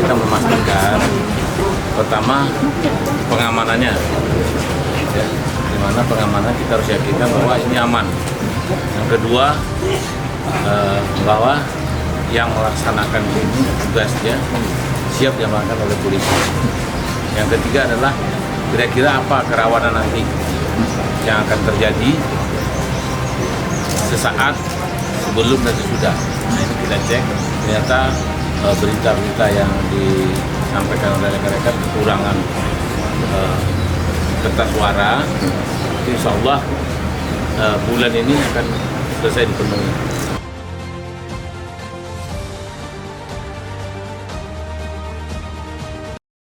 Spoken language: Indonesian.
kita memastikan pertama pengamanannya, ya, di mana pengamanan kita harus yakinkan bahwa ini aman. Yang kedua, bahwa yang melaksanakan ini tugasnya siap diamankan oleh polisi. Yang ketiga adalah kira-kira apa kerawanan nanti yang akan terjadi sesaat, sebelum dan sesudah. Nah, ini kita cek, ternyata berita-berita yang disampaikan oleh rekan-rekan kekurangan kertas suara, insya Allah bulan ini akan selesai dipenuhi.